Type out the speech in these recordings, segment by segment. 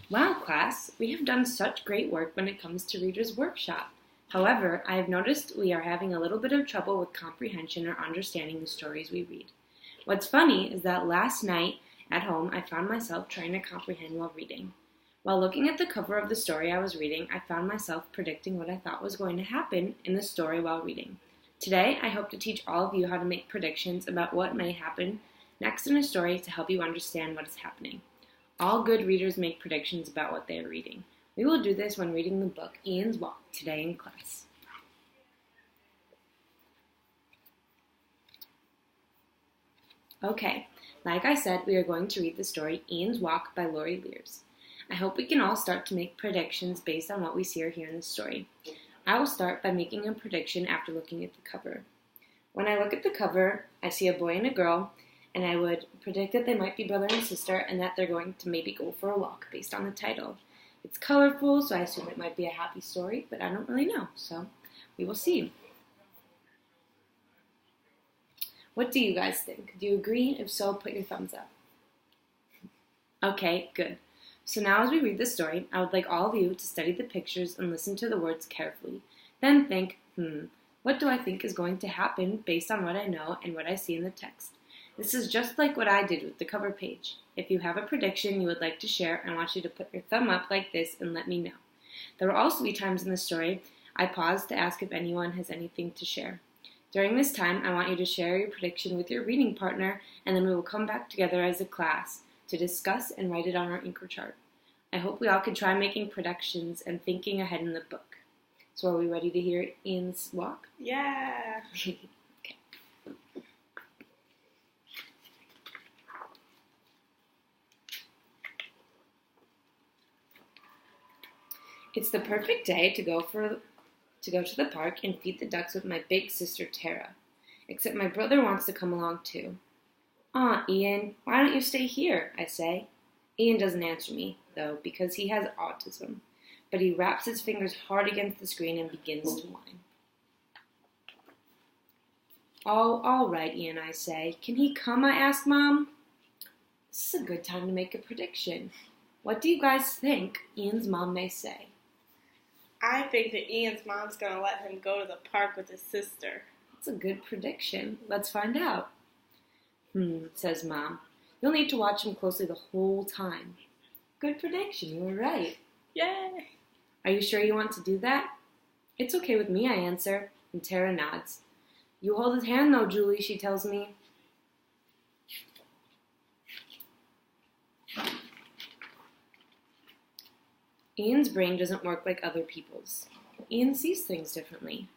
Wow, class, we have done such great work when it comes to Reader's Workshop. However, I have noticed we are having a little bit of trouble with comprehension or understanding the stories we read. What's funny is that last night at home I found myself trying to comprehend while reading. While looking at the cover of the story I was reading, I found myself predicting what I thought was going to happen in the story while reading. Today, I hope to teach all of you how to make predictions about what may happen next in a story to help you understand what is happening. All good readers make predictions about what they are reading. We will do this when reading the book Ian's Walk today in class. Okay, like I said, we are going to read the story Ian's Walk by Lori Lears. I hope we can all start to make predictions based on what we see or hear in the story. I will start by making a prediction after looking at the cover. When I look at the cover, I see a boy and a girl, and I would predict that they might be brother and sister and that they're going to maybe go for a walk based on the title. It's colorful, so I assume it might be a happy story, but I don't really know, so we will see. What do you guys think? Do you agree? If so, put your thumbs up. Okay, good. So now as we read the story, I would like all of you to study the pictures and listen to the words carefully. Then think, what do I think is going to happen based on what I know and what I see in the text? This is just like what I did with the cover page. If you have a prediction you would like to share, I want you to put your thumb up like this and let me know. There will also be times in the story I pause to ask if anyone has anything to share. During this time, I want you to share your prediction with your reading partner, and then we will come back together as a class to discuss and write it on our Anchor chart. I hope we all can try making predictions and thinking ahead in the book. So are we ready to hear Ian's Walk? Yeah! Okay. It's the perfect day to go to the park and feed the ducks with my big sister Tara. Except my brother wants to come along too. Aw, Ian, why don't you stay here? I say. Ian doesn't answer me, though, because he has autism. But he wraps his fingers hard against the screen and begins to whine. Oh, all right, Ian, I say. Can he come, I ask Mom? This is a good time to make a prediction. What do you guys think Ian's mom may say? I think that Ian's mom's going to let him go to the park with his sister. That's a good prediction. Let's find out. Says Mom. You'll need to watch him closely the whole time. Good prediction, you were right. Yay! Are you sure you want to do that? It's okay with me, I answer, and Tara nods. You hold his hand though, Julie, she tells me. Ian's brain doesn't work like other people's. Ian sees things differently.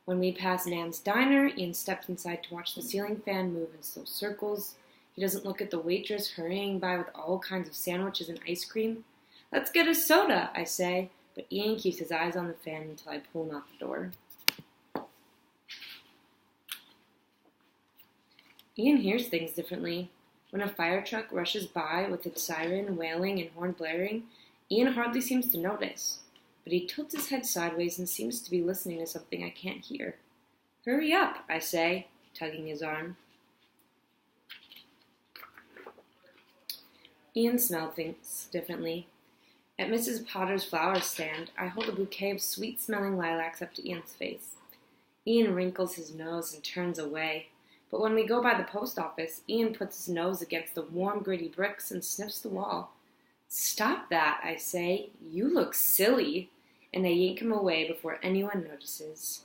When we pass Nan's diner, Ian steps inside to watch the ceiling fan move in slow circles. He doesn't look at the waitress hurrying by with all kinds of sandwiches and ice cream. Let's get a soda, I say, but Ian keeps his eyes on the fan until I pull him out the door. Ian hears things differently. When a fire truck rushes by with its siren wailing and horn blaring, Ian hardly seems to notice, but he tilts his head sideways and seems to be listening to something I can't hear. Hurry up, I say, tugging his arm. Ian smells things differently. At Mrs. Potter's flower stand, I hold a bouquet of sweet-smelling lilacs up to Ian's face. Ian wrinkles his nose and turns away, but when we go by the post office, Ian puts his nose against the warm, gritty bricks and sniffs the wall. Stop that, I say. You look silly. And I yank him away before anyone notices.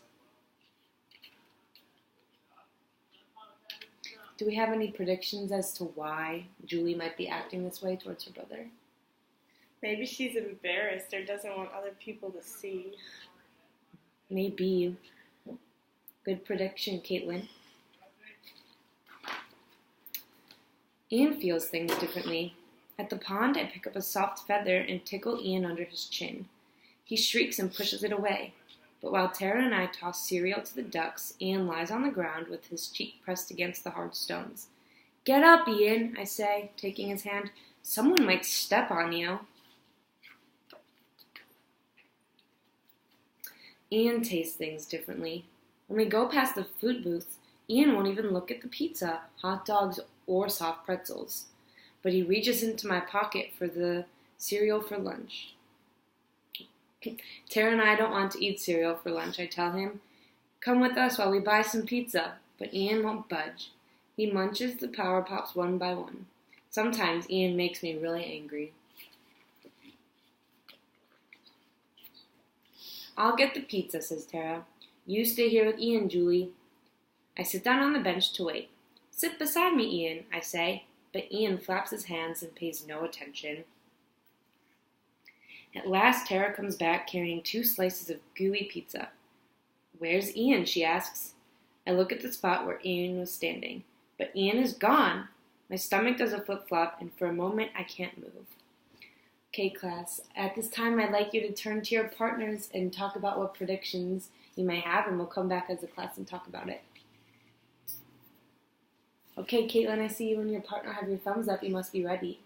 Do we have any predictions as to why Julie might be acting this way towards her brother? Maybe she's embarrassed or doesn't want other people to see. Maybe. Good prediction, Caitlin. Ian feels things differently. At the pond, I pick up a soft feather and tickle Ian under his chin. He shrieks and pushes it away. But while Tara and I toss cereal to the ducks, Ian lies on the ground with his cheek pressed against the hard stones. Get up, Ian, I say, taking his hand. Someone might step on you. Ian tastes things differently. When we go past the food booth, Ian won't even look at the pizza, hot dogs, or soft pretzels. But he reaches into my pocket for the Cereal for lunch. Tara and I don't want to eat cereal for lunch, I tell him. Come with us while we buy some pizza, but Ian won't budge. He munches the Power Pops one by one. Sometimes Ian makes me really angry. I'll get the pizza, says Tara. You stay here with Ian, Julie. I sit down on the bench to wait. Sit beside me, Ian, I say, but Ian flaps his hands and pays no attention. At last, Tara comes back carrying 2 slices of gooey pizza. Where's Ian, she asks. I look at the spot where Ian was standing, but Ian is gone. My stomach does a flip-flop, and for a moment I can't move. Okay, class, at this time I'd like you to turn to your partners and talk about what predictions you may have, and we'll come back as a class and talk about it. Okay, Caitlin, I see you and your partner have your thumbs up. You must be ready.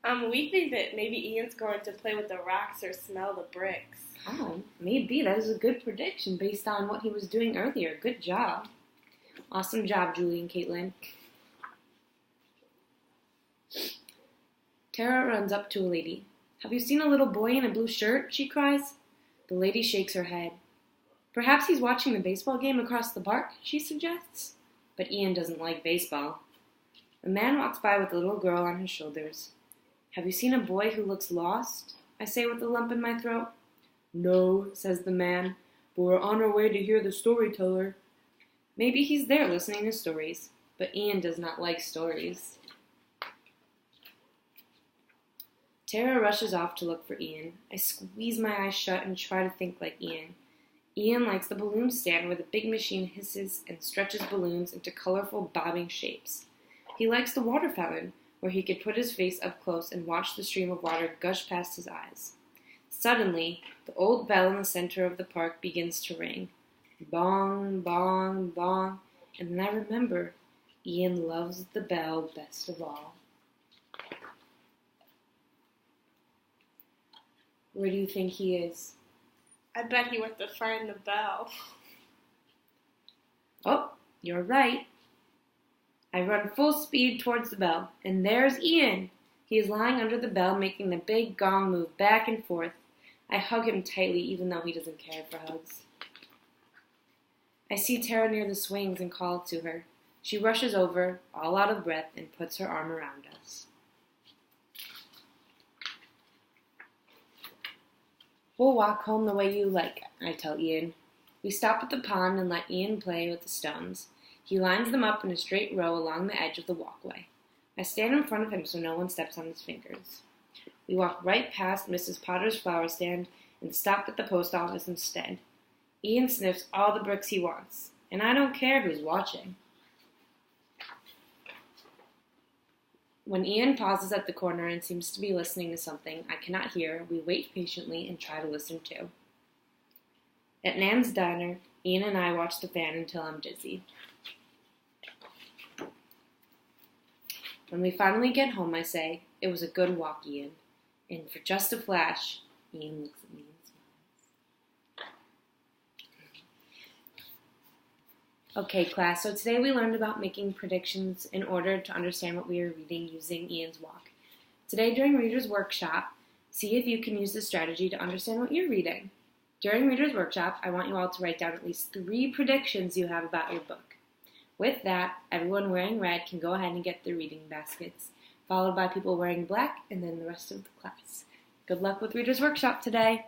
We think that maybe Ian's going to play with the rocks or smell the bricks. Oh, maybe. That is a good prediction based on what he was doing earlier. Good job. Awesome job, Julie and Caitlin. Tara runs up to a lady. Have you seen a little boy in a blue shirt? She cries. The lady shakes her head. Perhaps he's watching the baseball game across the park, she suggests. But Ian doesn't like baseball. A man walks by with a little girl on his shoulders. Have you seen a boy who looks lost? I say with a lump in my throat. No, says the man, but we're on our way to hear the storyteller. Maybe he's there listening to stories, but Ian does not like stories. Tara rushes off to look for Ian. I squeeze my eyes shut and try to think like Ian. Ian likes the balloon stand where the big machine hisses and stretches balloons into colorful bobbing shapes. He likes the water fountain, where he could put his face up close and watch the stream of water gush past his eyes. Suddenly, the old bell in the center of the park begins to ring. Bong, bong, bong, and then I remember Ian loves the bell best of all. Where do you think he is? I bet he went to find the bell. Oh, you're right. I run full speed towards the bell, and there's Ian. He is lying under the bell, making the big gong move back and forth. I hug him tightly, even though he doesn't care for hugs. I see Tara near the swings and call to her. She rushes over, all out of breath, and puts her arm around us. We'll walk home the way you like, I tell Ian. We stop at the pond and let Ian play with the stones. He lines them up in a straight row along the edge of the walkway. I stand in front of him so no one steps on his fingers. We walk right past Mrs. Potter's flower stand and stop at the post office instead. Ian sniffs all the bricks he wants, and I don't care who's watching. When Ian pauses at the corner and seems to be listening to something I cannot hear, we wait patiently and try to listen too. At Nan's diner, Ian and I watch the fan until I'm dizzy. When we finally get home, I say, "It was a good walk, Ian." And for just a flash, Ian looks at me and smiles. Okay, class, so today we learned about making predictions in order to understand what we are reading using Ian's walk. Today, during Reader's Workshop, see if you can use this strategy to understand what you're reading. During Reader's Workshop, I want you all to write down at least 3 predictions you have about your book. With that, everyone wearing red can go ahead and get their reading baskets, followed by people wearing black, and then the rest of the class. Good luck with Reader's Workshop today!